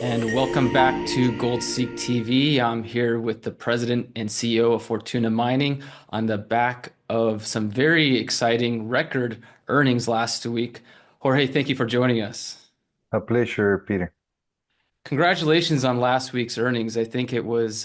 And welcome back to GoldSeek TV. I'm here with the president and CEO of Fortuna Mining on the back of some very exciting record earnings last week. Jorge, thank you for joining us. A pleasure, Peter. Congratulations on last week's earnings. I think it was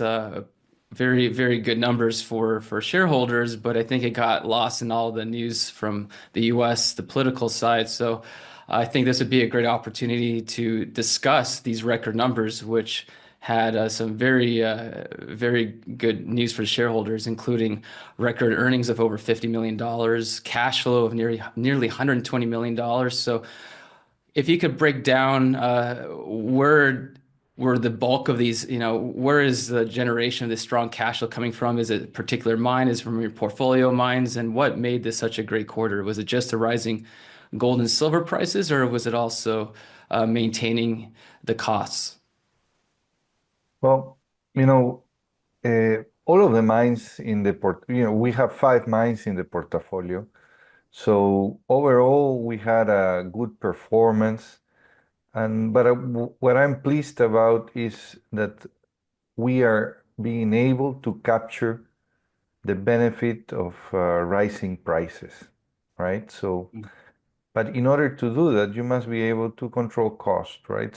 very, very good numbers for shareholders, but I think it got lost in all the news from the US, the political side. So I think this would be a great opportunity to discuss these record numbers, which had some very good news for shareholders, including record earnings of over $50 million, cash flow of nearly $120 million. So if you could break down where the bulk of these, where is the generation of this strong cash flow coming from? Is it particular mine? Is it from your portfolio mines? And what made this such a great quarter? Was it just the rising gold and silver prices, or was it also maintaining the costs? Well, you know, all of the mines in the we have five mines in the portfolio. So overall, we had a good performance. What I'm pleased about is that we are being able to capture the benefit of rising prices, right? But in order to do that, you must be able to control cost, right?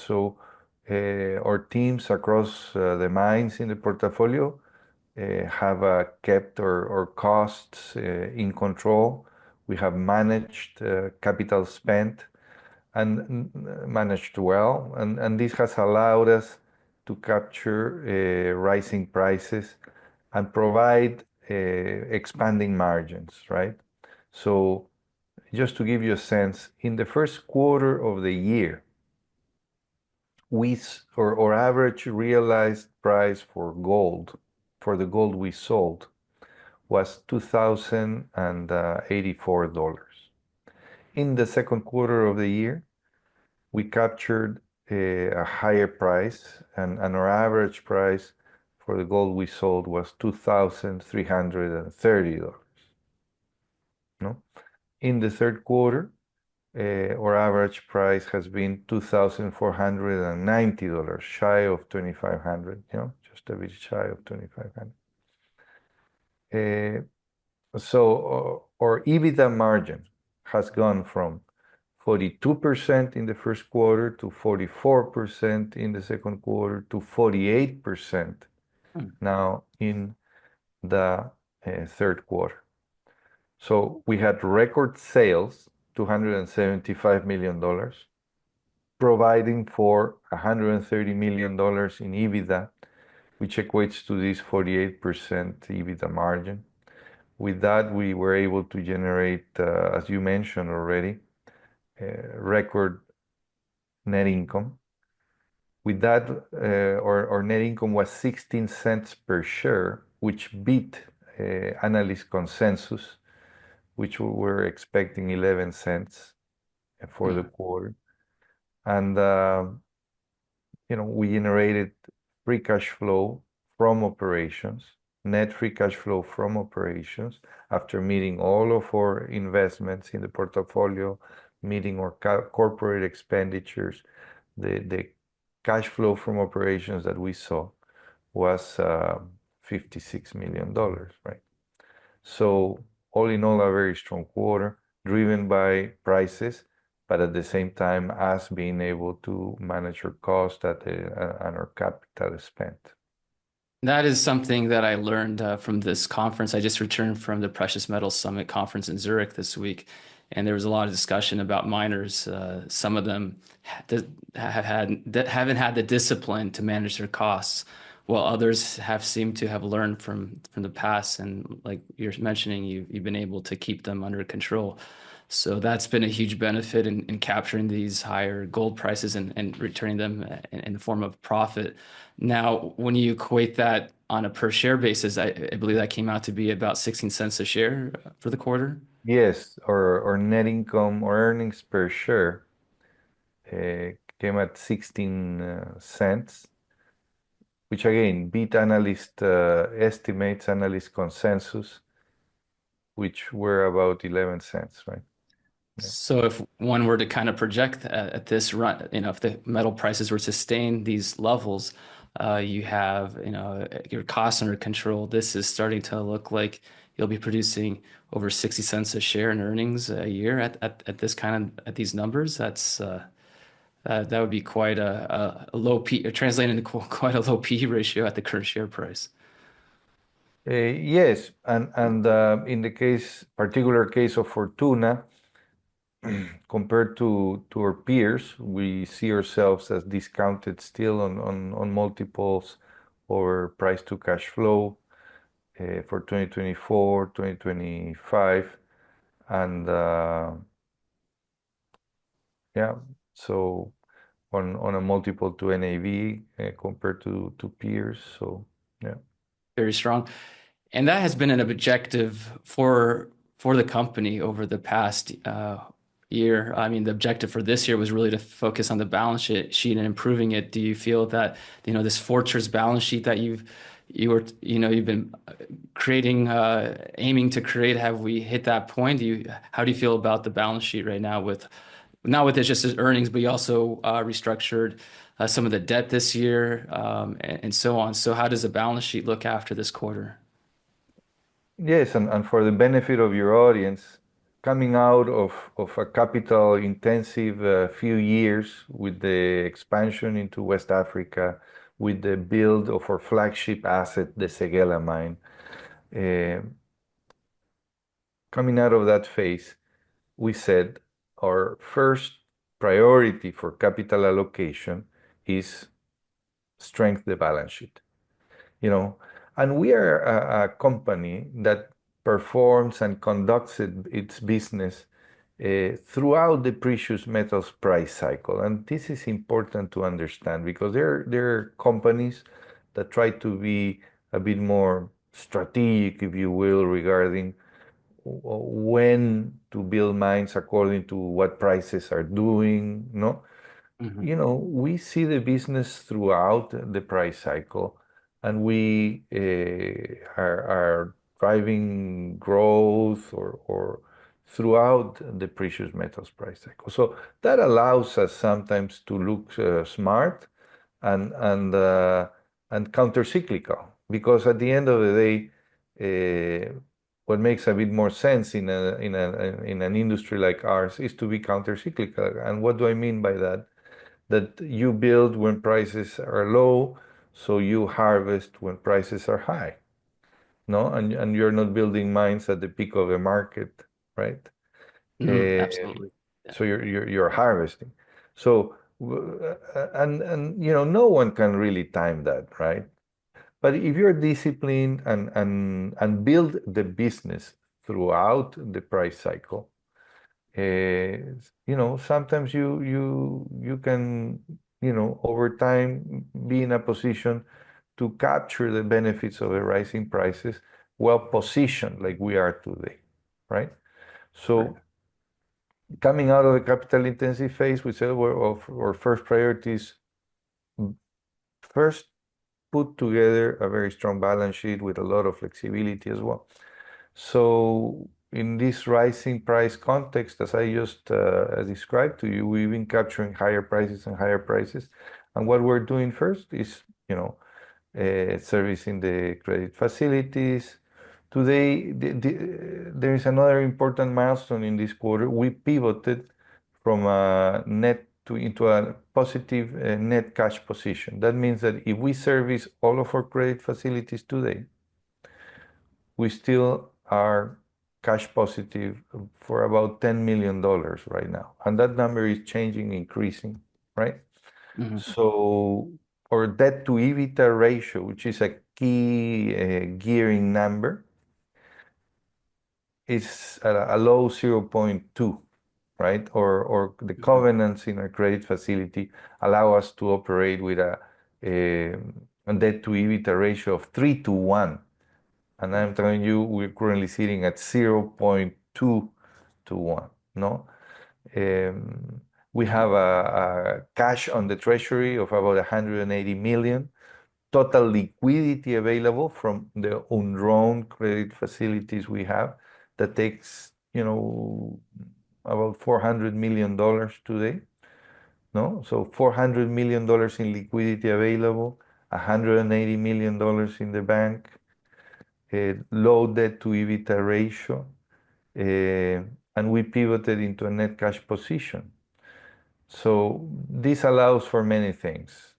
Our teams across the mines in the portfolio have kept our costs in control. We have managed capital spent and managed well, and this has allowed us to capture rising prices and provide expanding margins, right? So just to give you a sense, in the first quarter of the year, our average realized price for gold, for the gold we sold, was $2,084. In the second quarter of the year, we captured a higher price, and our average price for the gold we sold was $2,330. No? In the third quarter, our average price has been $2,490, shy of 2,500, just a bit shy of 2,500. Our EBITDA margin has gone from 42% in the first quarter to 44% in the second quarter to 48% Hmm. now in the third quarter. So we had record sales, $275 million, providing for $130 million in EBITDA, which equates to this 48% EBITDA margin. With that, we were able to generate, as you mentioned already, record net income. With that, our net income was 16 cents per share, which beat analyst consensus, which we were expecting 11 cents for the Hmm. quarter. And we generated free cash flow from operations, net free cash flow from operations after meeting all of our investments in the portfolio, meeting our corporate expenditures. The cash flow from operations that we saw was $56 million, right? So all in all, a very strong quarter driven by prices, but at the same time, us being able to manage our cost and our capital spent. That is something that I learned from this conference. I just returned from the Precious Metals Summit conference in Zurich this week, and there was a lot of discussion about miners. Some of them haven't had the discipline to manage their costs, while others have seemed to have learned from the past. And like you're mentioning, you've been able to keep them under control. So that's been a huge benefit in capturing these higher gold prices and returning them in the form of profit. Now, when you equate that on a per share basis, I believe that came out to be about 16 cents a share for the quarter. Yes, our net income or earnings per share came at 16 cents, which again beat analyst estimates, analyst consensus, which were about 11 cents, right? So if one were to kind of project at this run, if the metal prices were to sustain these levels, you have, your costs under control. This is starting to look like you'll be producing over 60 cents a share in earnings a year at this at these numbers. That would be quite a low P, translating into quite a low P ratio at the current share price. Yes, and in the particular case of Fortuna, compared to our peers, we see ourselves as discounted still on multiples or price to cash flow for 2024, 2025, and yeah, so on a multiple to NAV compared to peers. So yeah. Very strong. And that has been an objective for the company over the past year. I mean, the objective for this year was really to focus on the balance sheet and improving it. Do you feel that, this fortress balance sheet that you've been creating, aiming to create, have we hit that point? How do you feel about the balance sheet right now with not with it just as earnings, but you also restructured some of the debt this year, and so on. So how does the balance sheet look after this quarter? Yes, and for the benefit of your audience, coming out of a capital intensive few years with the expansion into West Africa, with the build of our flagship asset, the Séguéla mine, uh, coming out of that phase, we said our first priority for capital allocation is strengthen the balance sheet. you know, and we are a company that performs and conducts its business throughout the precious metals price cycle. And this is important to understand because there are companies that try to be a bit more strategic, if you will, regarding when to build mines according to what prices are doing, no? Hmm. We see the business throughout the price cycle, and we are driving growth or throughout the precious metals price cycle. So that allows us sometimes to look smart and and uh, and countercyclical, because at the end of the day, what makes a bit more sense in an industry like ours is to be countercyclical. And what do I mean by that? That you build when prices are low, so you harvest when prices are high, no? And you're not building mines at the peak of the market, right? Hmm. Uh, Absolutely. Yeah. so you're harvesting. So and no one can really time that, right? But if you're disciplined and build the business throughout the price cycle, sometimes you can, over time be in a position to capture the benefits of the rising prices, well positioned like we are today, right? Right. So coming out of the capital intensive phase, we said our first priority is first put together a very strong balance sheet with a lot of flexibility as well. So in this rising price context, as I just described to you, we've been capturing higher prices and higher prices. And what we're doing first is, servicing the credit facilities. Today, there is another important milestone in this quarter. We pivoted from a net into a positive net cash position. That means that if we service all of our credit facilities today, we still are cash positive for about $10 million right now. And that number is changing, increasing, right? Hmm. So our debt to EBITDA ratio, which is a key gearing number, is at a low 0.2, right? Or the Hmm. covenants in our credit facility allow us to operate with a debt to EBITDA ratio of 3 to 1. And I'm telling you, we're currently sitting at 0.2 to 1, no? Um, we have a cash on the treasury of about 180 million, total liquidity available from the undrawn credit facilities we have that takes, about $400 million today. No, so $400 million in liquidity available, $180 million in the bank, a low debt to EBITDA ratio, and we pivoted into a net cash position. So this allows for many things.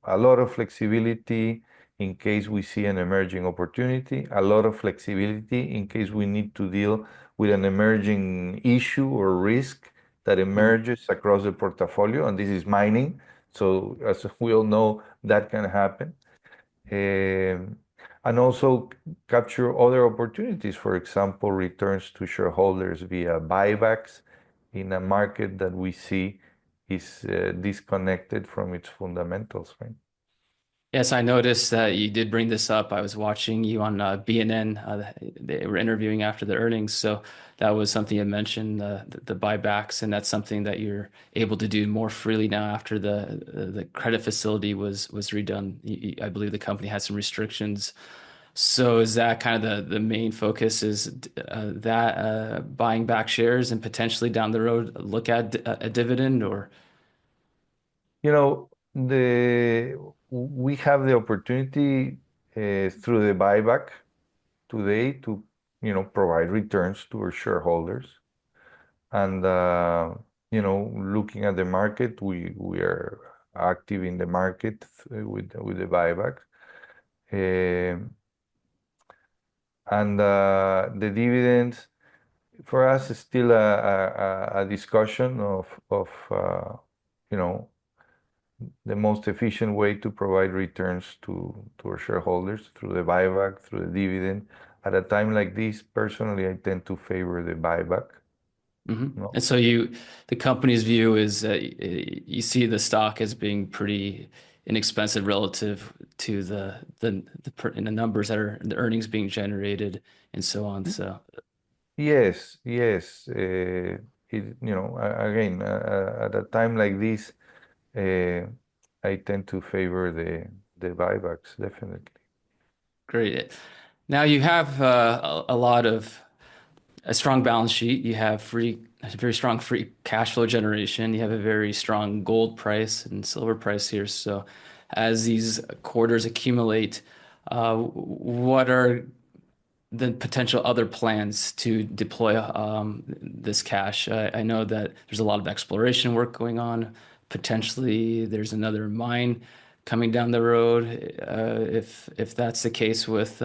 A lot of flexibility in case we see an emerging opportunity, a lot of flexibility in case we need to deal with an emerging issue or risk that Mhm. emerges across the portfolio, and this is mining. So as we all know, that can happen. Um, and also capture other opportunities, for example, returns to shareholders via buybacks in a market that we see is disconnected from its fundamentals, right? Yes, I noticed that you did bring this up. I was watching you on BNN. They were interviewing after the earnings, so that was something you mentioned, the buybacks, and that's something that you're able to do more freely now after the credit facility was redone. I believe the company had some restrictions. So is that kind of the main focus is that buying back shares and potentially down the road look at a dividend or? You know, we have the opportunity through the buyback today to, provide returns to our shareholders. And, looking at the market, we are active in the market with the buyback. Um, and the dividends for us is still a discussion of you know, the most efficient way to provide returns to our shareholders through the buyback, through the dividend. At a time like this, personally, I tend to favor the buyback. No? And so the company's view is you see the stock as being pretty inexpensive relative to in the numbers that are the earnings being generated and so on. So Yes, yes. Again, at a time like this, uh, I tend to favor the buybacks, definitely. great. Now you have a lot of a strong balance sheet. You have a very strong free cash flow generation. You have a very strong gold price and silver price here. So as these quarters accumulate, what are the potential other plans to deploy this cash? I know that there's a lot of exploration work going on. Potentially, there's another mine coming down the road. If that's the case with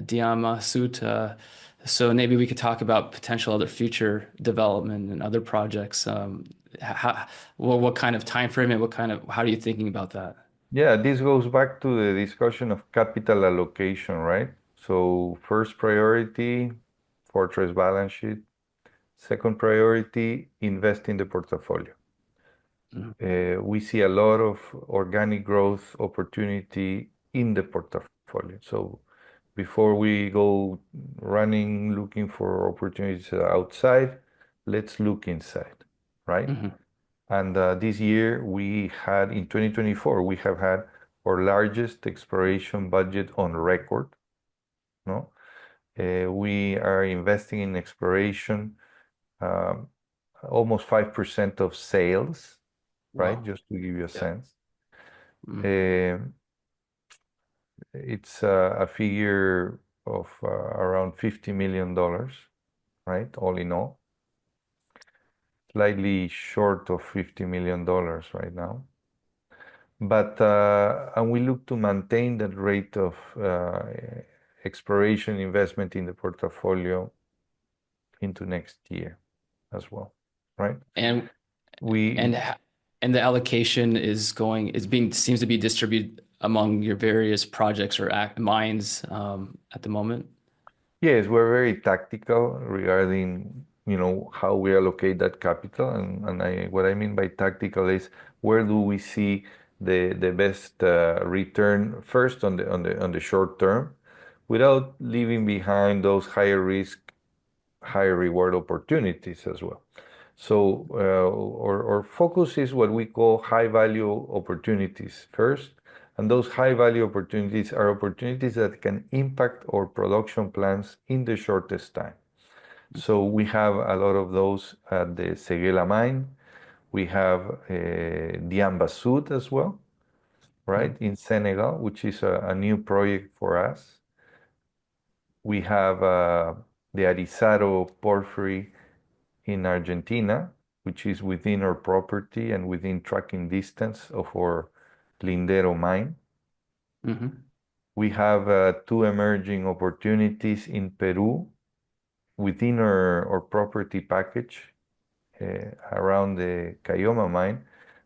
Diama Sud, so maybe we could talk about potential other future development and other projects. How, what kind of time frame and how are you thinking about that? Yeah, this goes back to the discussion of capital allocation, right? So first priority, fortress balance sheet. Second priority, invest in the portfolio. Mhm. We see a lot of organic growth opportunity in the portfolio. So before we go running, looking for opportunities outside, let's look inside, right? Mhm. And this year in 2024, we have had our largest exploration budget on record, no? We are investing in exploration, um, almost 5% of sales, right? Wow. Just to give you a Yeah. sense. Mm. Um, it's a figure of around $50 million, right? All in all, slightly short of $50 million right now. But and we look to maintain that rate of exploration investment in the portfolio into next year as well, right? And We and ha- and the allocation is being seems to be distributed among your various projects or mines at the moment. Yes, we're very tactical regarding, how we allocate that capital. And what I mean by tactical is where do we see the best return first on the short term without leaving behind those higher risk, higher reward opportunities as well. So our focus is what we call high value opportunities first. And those high value opportunities are opportunities that can impact our production plans in the shortest time. So we have a lot of those at the Seguela mine. We have Diamba Sud as well, right, Mm, in Senegal, which is a new project for us. We have the Arizaro porphyry in Argentina, which is within our property and within tracking distance of our Lindero mine. mhm. We have two emerging opportunities in Peru within our property package around the Cayoma mine,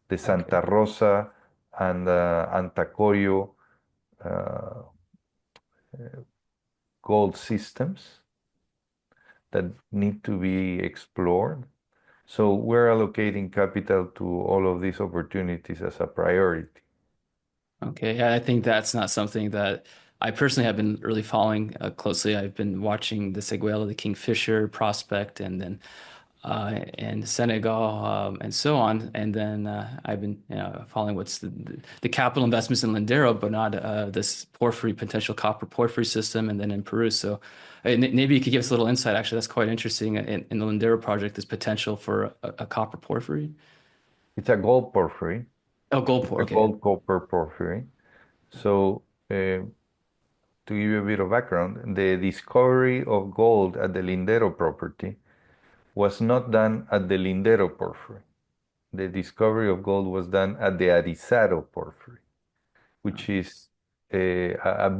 the Okay. Santa Rosa and Antacoyo uh, gold systems that need to be explored. So we're allocating capital to all of these opportunities as a priority. Okay, yeah, I think that's not something that I personally have been really following closely. I've been watching the Seguela, the Kingfisher prospect, and then and Senegal, and so on. And then I've been following what's the capital investments in Lindero, but not this porphyry, potential copper porphyry system, and then in Peru. So maybe you could give us a little insight. Actually, that's quite interesting. In the Lindero project, there's potential for a copper porphyry. It's a gold porphyry. Oh, gold It's pour. a Okay. gold copper porphyry. So to give you a bit of background, the discovery of gold at the Lindero property was not done at the Lindero porphyry. The discovery of gold was done at the Arizaro porphyry, which Okay. is a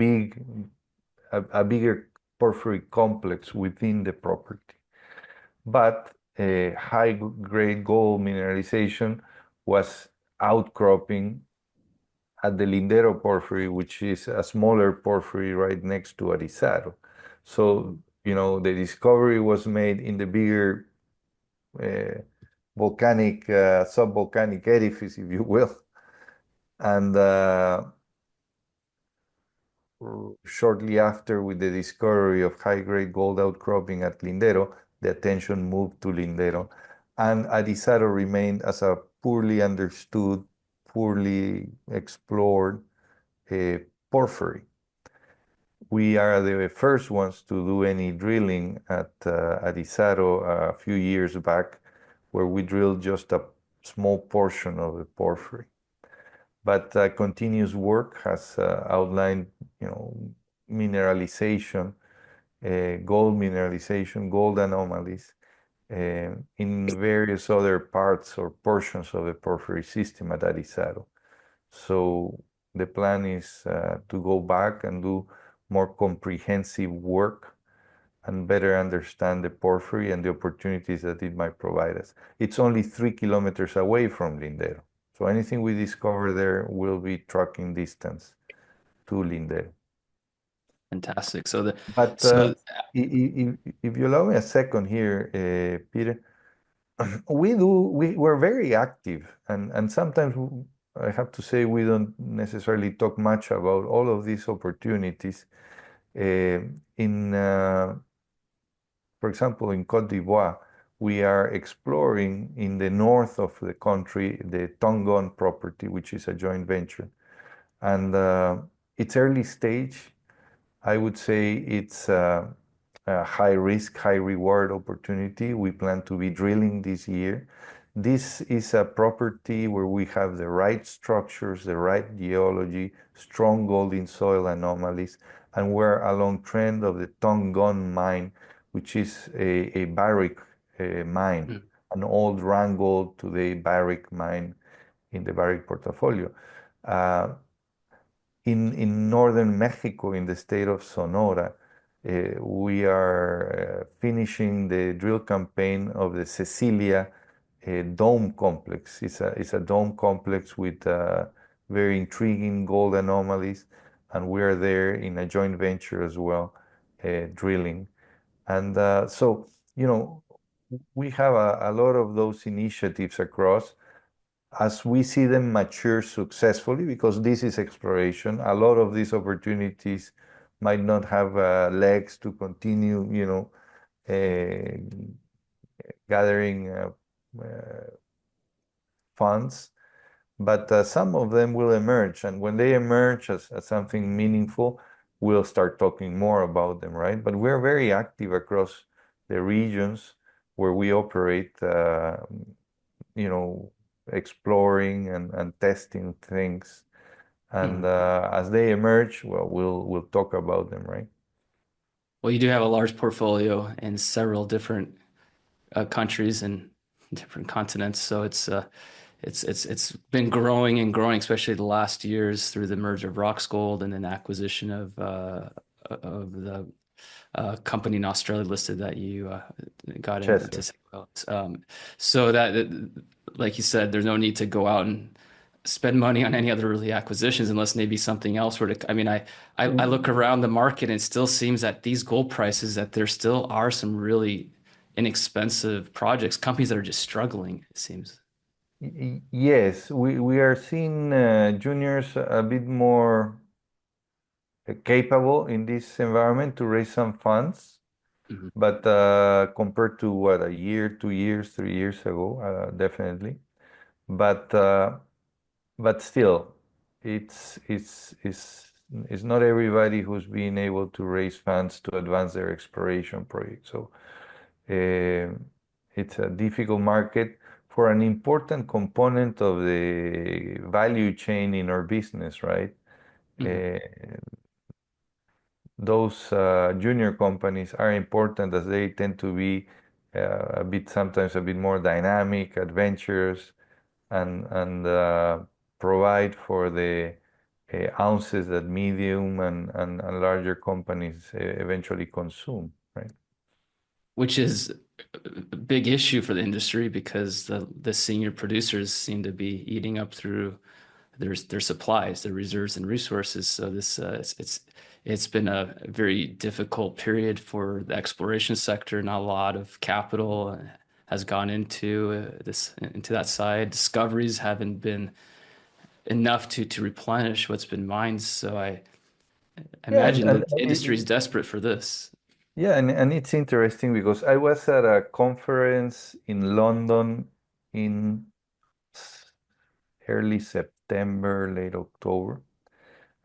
bigger porphyry complex within the property. But high-grade gold mineralization was outcropping at the Lindero porphyry, which is a smaller porphyry right next to Arizaro. So, the discovery was made in the bigger uh, volcanic, subvolcanic edifice, if you will. And shortly after, with the discovery of high-grade gold outcropping at Lindero, the attention moved to Lindero. And Arizaro remained as a poorly understood, poorly explored porphyry. We are the first ones to do any drilling at Arizaro a few years back, where we drilled just a small portion of the porphyry. But continuous work has outlined, you know, mineralization, gold mineralization, gold anomalies in various other parts or portions of the porphyry system at Arizaro. So the plan is to go back and do more comprehensive work and better understand the porphyry and the opportunities that it might provide us. It's only 3 kilometers away from Lindero. So anything we discover there will be trucking distance to Lindero. Fantastic. So the But so if you allow me a second here, Peter, we're very active, and sometimes I have to say we don't necessarily talk much about all of these opportunities. In For example, in Côte d'Ivoire, we are exploring in the north of the country the Tongon property, which is a joint venture. And it's early stage. I would say it's a high risk, high reward opportunity. We plan to be drilling this year. This is a property where we have the right structures, the right geology, strong gold in soil anomalies, and we're along trend of the Tongon mine, which is a Barrick mine, mm, an old Randgold today Barrick mine in the Barrick portfolio. Uh, in northern Mexico, in the state of Sonora, we are finishing the drill campaign of the Cecilia dome complex. It's a dome complex with very intriguing gold anomalies, and we are there in a joint venture as well, drilling. And so, you know, we have a lot of those initiatives across as we see them mature successfully, because this is exploration, a lot of these opportunities might not have legs to continue, uh, gathering funds, but some of them will emerge. And when they emerge as something meaningful, we'll start talking more about them, right? But we're very active across the regions where we operate, you know, exploring and testing things. And Mhm. as they emerge, well, we'll talk about them, right? Well, you do have a large portfolio in several different countries and different continents, so it's been growing and growing, especially the last years through the merger of Rox Gold and then acquisition of the company in Australia listed that you got into Chester. sales. So like you said, there's no need to go out and spend money on any other really acquisitions unless maybe something else were to. I mean, I look around the market and it still seems that these gold prices that there still are some really inexpensive projects, companies that are just struggling, it seems. Yes, we are seeing juniors a bit more capable in this environment to raise some funds, Mhm. but compared to what, a year, 2 years, 3 years ago, definitely. But but still, it's not everybody who's being able to raise funds to advance their exploration project. So uh, it's a difficult market for an important component of the value chain in our business, right? Mhm. Uh, those junior companies are important as they tend to be sometimes a bit more dynamic, adventurous, and provide for the ounces that medium and larger companies eventually consume, right? Which is a big issue for the industry because the senior producers seem to be eating up through their supplies, their reserves and resources. So this it's been a very difficult period for the exploration sector. Not a lot of capital has gone into that side. Discoveries haven't been enough to replenish what's been mined. So I Yeah, imagine the industry is desperate for this. yeah, and it's interesting because I was at a conference in London in s- early September, late October,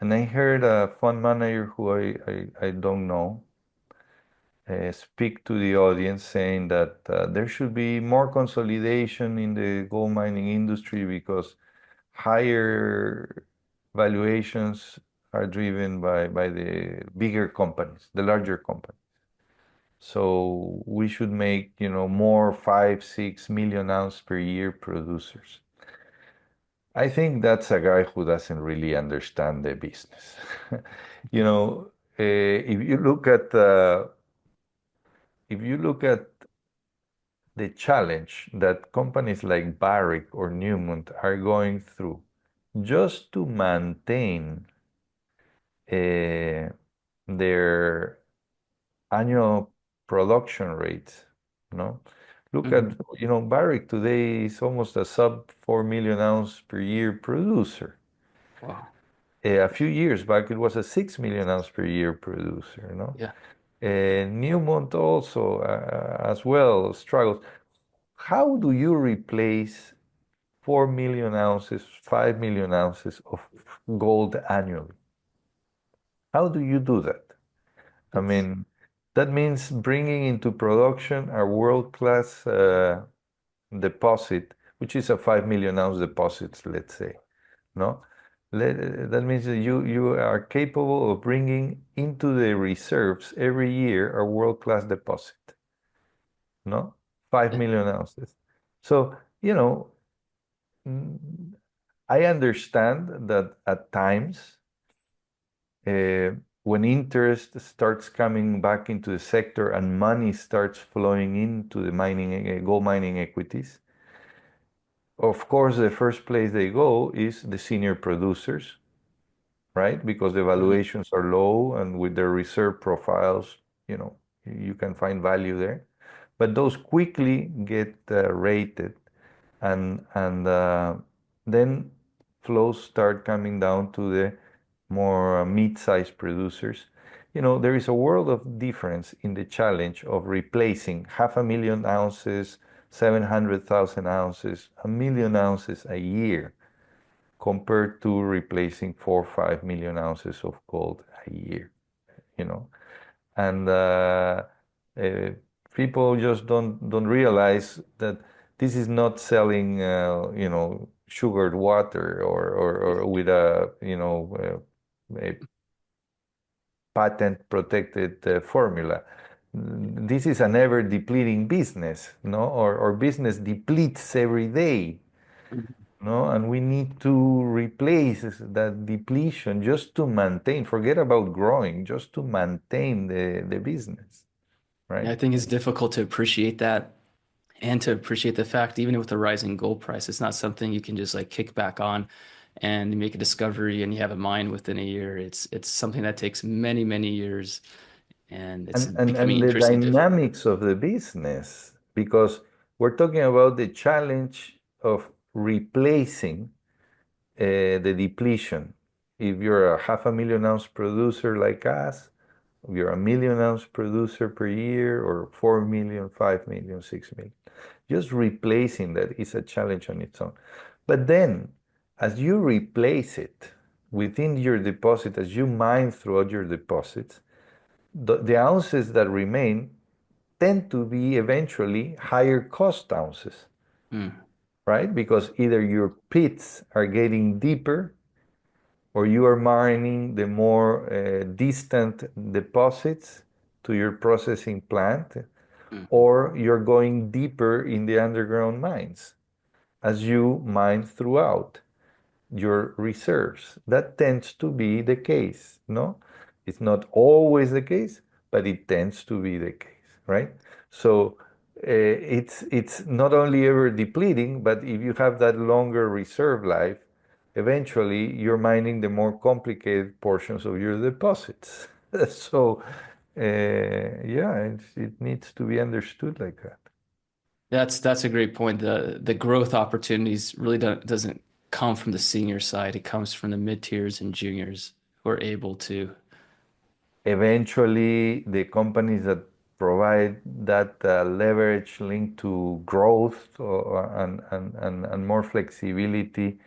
and I heard a fund manager who I don't know speak to the audience saying that there should be more consolidation in the gold mining industry because higher valuations are driven by the bigger companies, the larger companies. So we should make, more 5, 6 million ounce per year producers. I think that's a guy who doesn't really understand the business. You know, if you look at the challenge that companies like Barrick or Newmont are going through just to maintain uh, their annual production rates, you know. Look at, Mhm. Barrick today is almost a sub 4 million ounce per year producer. Wow. A few years back, it was a 6 million ounce per year producer, you know. Yeah. Newmont also, as well, struggles. How do you replace 4 million ounces, 5 million ounces of gold annually? How do you do that? I It's mean, that means bringing into production a world-class deposit, which is a 5 million ounce deposit, let's say. No? That means that you are capable of bringing into the reserves every year a world-class deposit. No? 5 yeah. million ounces. So, mm, I understand that at times, uh, when interest starts coming back into the sector and money starts flowing into the gold mining equities, of course, the first place they go is the senior producers, right? Because the Mhm. valuations are low and with their reserve profiles, you can find value there. But those quickly get rated, and then flows start coming down to the more mid-sized producers. There is a world of difference in the challenge of replacing 500,000 ounces, 700,000 ounces, 1 million ounces a year compared to replacing 4 or 5 million ounces of gold a year, you know. And People just don't realize that this is not selling, sugared water or with a, a patent protected formula. This is an ever depleting business, no? Or business depletes every day, Mhm. no? And we need to replace that depletion just to maintain, forget about growing, just to maintain the business, Yeah, right? I think it's difficult to appreciate that and to appreciate the fact, even with the rising gold price, it's not something you can just like kick back on and you make a discovery and you have a mine within a year. It's something that takes many, many years and it's And becoming the increasingly difficult. dynamics of the business, because we're talking about the challenge of replacing the depletion. If you're a 500,000 ounce producer like us, if you're a 1 million ounce producer per year, or 4 million, 5 million, 6 million, just replacing that is a challenge on its own. But then, as you replace it within your deposit, as you mine throughout your deposits, the ounces that remain tend to be eventually higher cost ounces, Mm, right? Because either your pits are getting deeper, or you are mining the more distant deposits to your processing plant, mhm, or you're going deeper in the underground mines as you mine throughout your reserves. That tends to be the case, no? It's not always the case, but it tends to be the case, right? So it's not only ever depleting, but if you have that longer reserve life, eventually you're mining the more complicated portions of your deposits. So yeah, it needs to be understood like that. That's a great point. The growth opportunities really doesn't come from the senior side. It comes from the mid tiers and juniors who are able to. Eventually, the companies that provide that leverage linked to growth, and more flexibility,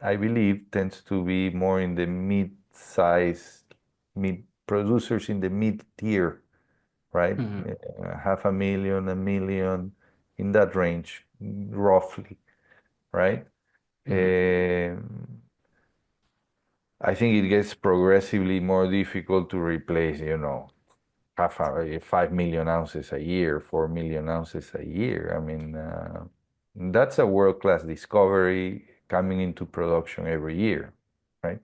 I believe, tends to be more in the mid-size, mid producers in the mid-tier, right? Mhm, 500,000, 1 million, in that range, roughly, right? mhm. I think it gets progressively more difficult to replace, 5 million ounces a year, 4 million ounces a year. I mean, that's a world-class discovery coming into production every year, right?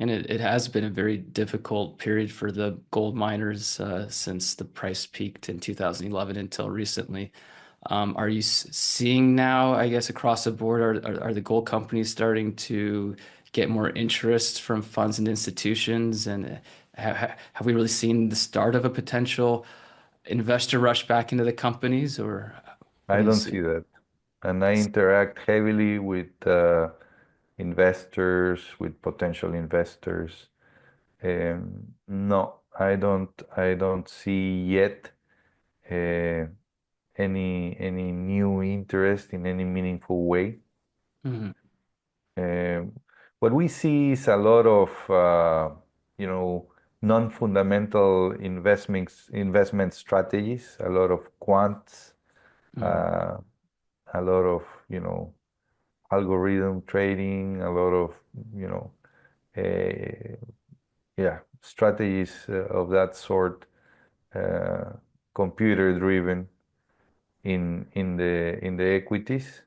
And it has been a very difficult period for the gold miners since the price peaked in 2011 until recently. Are you seeing now, I guess, across the board, are the gold companies starting to get more interest from funds and institutions? And have we really seen the start of a potential investor rush back into the companies, or what I do you don't see? see that. And I interact heavily with investors, with potential investors. No, I don't see yet uh, any new interest in any meaningful way. Mhm, Um, what we see is a lot of you know non-fundamental investment strategies, a lot of quants, mhm. uh, a lot of algorithm trading, a lot of you know uh, yeah, strategies of that sort, uh, computer driven in the equities.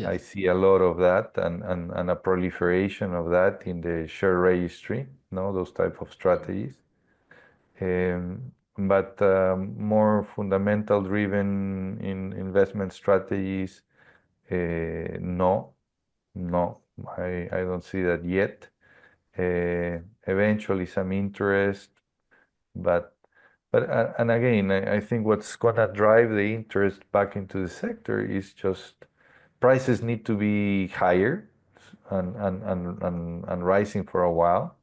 I Yes. see a lot of that, and a proliferation of that in the share registry, no, those type of strategies. But more fundamental driven in investment strategies, no, no, I don't see that yet. Eventually some interest, but and again, I think what's gonna drive the interest back into the sector is just prices need to be higher and rising for a while.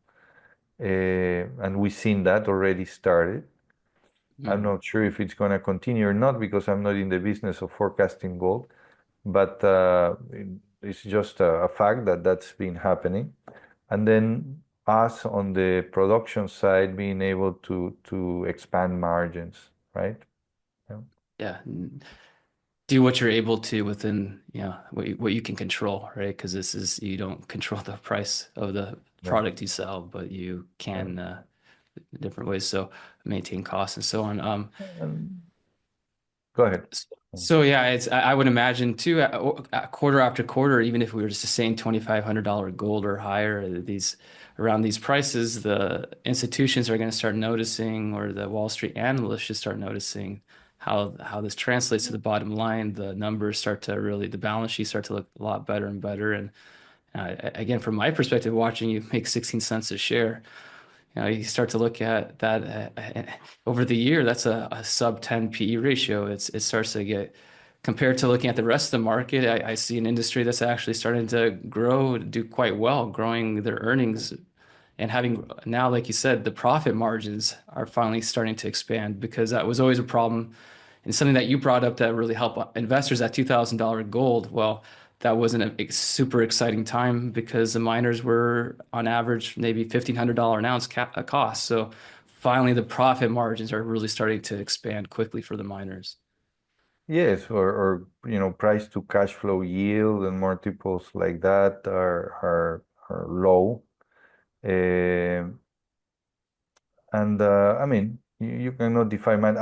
And we've seen that already started. I'm Mhm. not sure if it's going to continue or not because I'm not in the business of forecasting gold, but it's just a fact that that's been happening. And then us on the production side being able to expand margins. right? Yeah. Yeah. Do what you're able to within, what you can control, right? Because this is you don't control the price of the Yeah. product you sell, but you Yeah. can different ways. So maintain costs and so on. Go ahead. So yeah, I would imagine too, quarter after quarter, even if we were just saying $2,500 gold or higher, these around these prices, the institutions are going to start noticing, or the Wall Street analysts should start noticing how this translates to the bottom line. The numbers start to really, the balance sheet start to look a lot better and better. And again, from my perspective, watching you make 16 cents a share. You start to look at that over the year, that's a sub 10 PE ratio. It starts to get compared to looking at the rest of the market. I see an industry that's actually starting to grow, do quite well, growing their earnings and having now, like you said, the profit margins are finally starting to expand because that was always a problem and something that you brought up that really helped investors at $2,000 gold. Well, that wasn't a super exciting time because the miners were on average maybe $1,500 an ounce cost. So finally, the profit margins are really starting to expand quickly for the miners. Yes, price to cash flow yield and multiples like that are low. Um And I mean, you cannot defy math.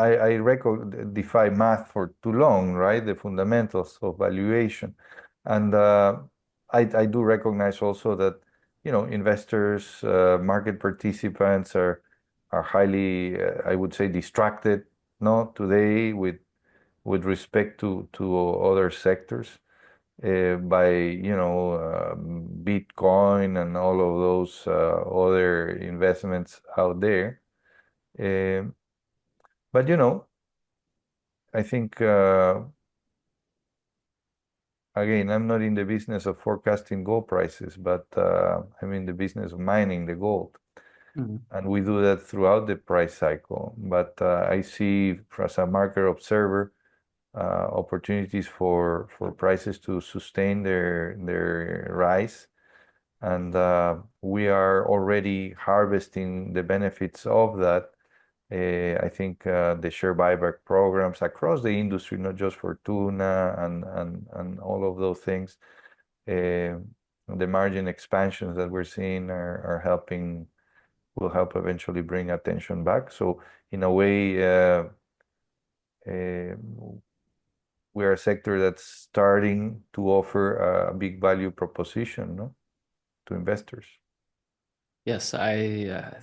Defy math for too long, right? The fundamentals of valuation. And I do recognize also that, investors, market participants are highly, I would say, distracted, no, today with respect to other sectors by, Bitcoin and all of those other investments out there. Um, but I think again, I'm not in the business of forecasting gold prices, but I'm in the business of mining the gold, Mhm. and we do that throughout the price cycle. But I see, as a market observer, opportunities for prices to sustain their rise, and we are already harvesting the benefits of that. I think the share buyback programs across the industry, not just Fortuna and all of those things, uh, the margin expansions that we're seeing are helping, will help eventually bring attention back. So in a way, uh, we're a sector that's starting to offer a big value proposition, no, to investors. Yes, I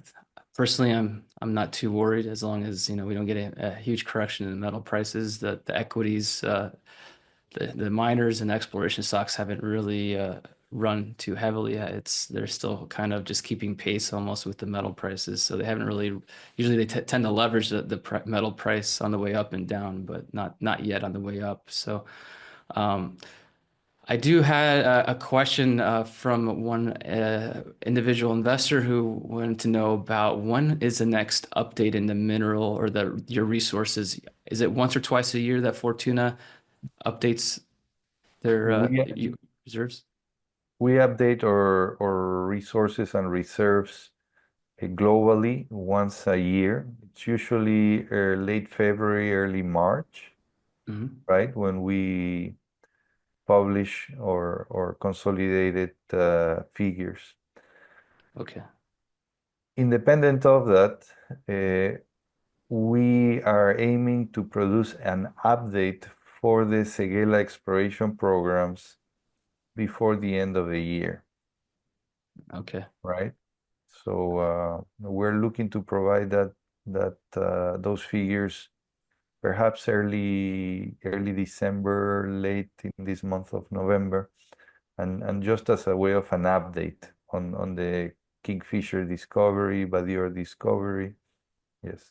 personally I'm not too worried as long as we don't get a huge correction in the metal prices. The equities, the miners and exploration stocks haven't really run too heavily. They're still kind of just keeping pace almost with the metal prices. So they haven't really. Usually they t tend to leverage the metal price on the way up and down, but not yet on the way up. So. Um, I do had a question from one individual investor who wanted to know about when is the next update in the mineral or your resources? Is it once or twice a year that Fortuna updates their We reserves? we update our resources and reserves globally once a year. It's usually late February, early March, Hmm. right? When we publish or consolidated figures. Okay. Independent of that, uh, we are aiming to produce an update for the Seguela exploration programs before the end of the year, Okay. right? So we're looking to provide those figures perhaps early December, late in this month of November, and just as a way of an update on the Kingfisher discovery, Badir discovery. Yes.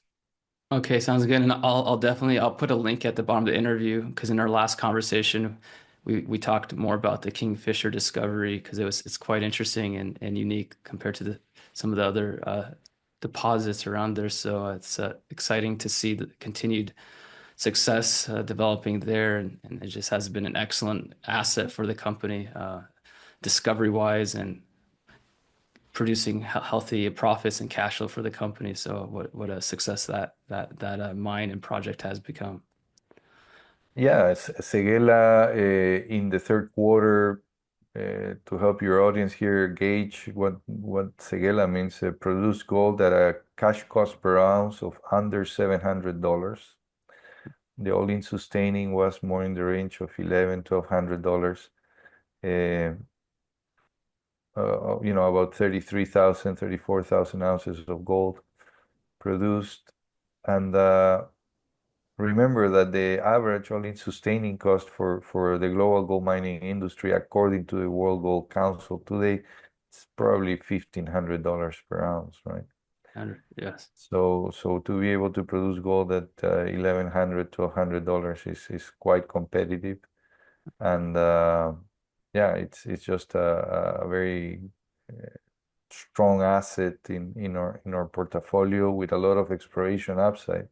Okay, sounds good. And I'll definitely I'll put a link at the bottom of the interview because in our last conversation we talked more about the Kingfisher discovery because it's quite interesting and unique compared to the some of the other deposits around there. So it's exciting to see the continued success developing there, and it just has been an excellent asset for the company discovery wise and producing healthy profits and cash flow for the company. So what a success that mine and project has become. Yeah, Seguela in the third quarter, to help your audience here gauge what Seguela means, produced gold at a cash cost per ounce of under $700. The all-in sustaining was more in the range of $1,100-$1,200. Uh, about 33,000, 34,000 ounces of gold produced. And remember that the average all-in sustaining cost for the global gold mining industry, according to the World Gold Council today, it's probably $1,500 per ounce, right? Yes, So to be able to produce gold at $1,100 to $100 is quite competitive, and yeah, it's just a very strong asset in our portfolio with a lot of exploration upside.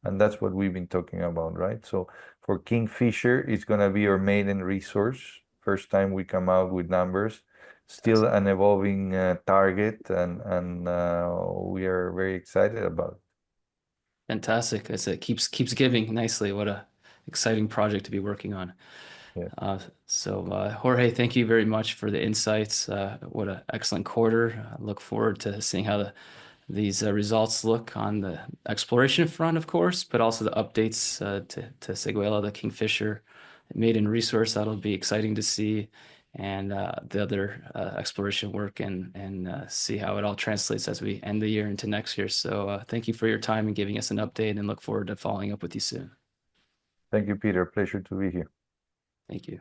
And that's what we've been talking about, right? So for Kingfisher, it's going to be our maiden resource. First time we come out with numbers. yes. Still an evolving target, and we are very excited about it. Fantastic. It keeps giving nicely. What a exciting project to be working on. Yeah. Jorge, thank you very much for the insights. What an excellent quarter. I look forward to seeing how these results look on the exploration front, of course, but also the updates to Seguela, the Kingfisher maiden resource. That'll be exciting to see, and the other exploration work and see how it all translates as we end the year into next year. So thank you for your time and giving us an update, and look forward to following up with you soon. Thank you, Peter. Pleasure to be here. Thank you.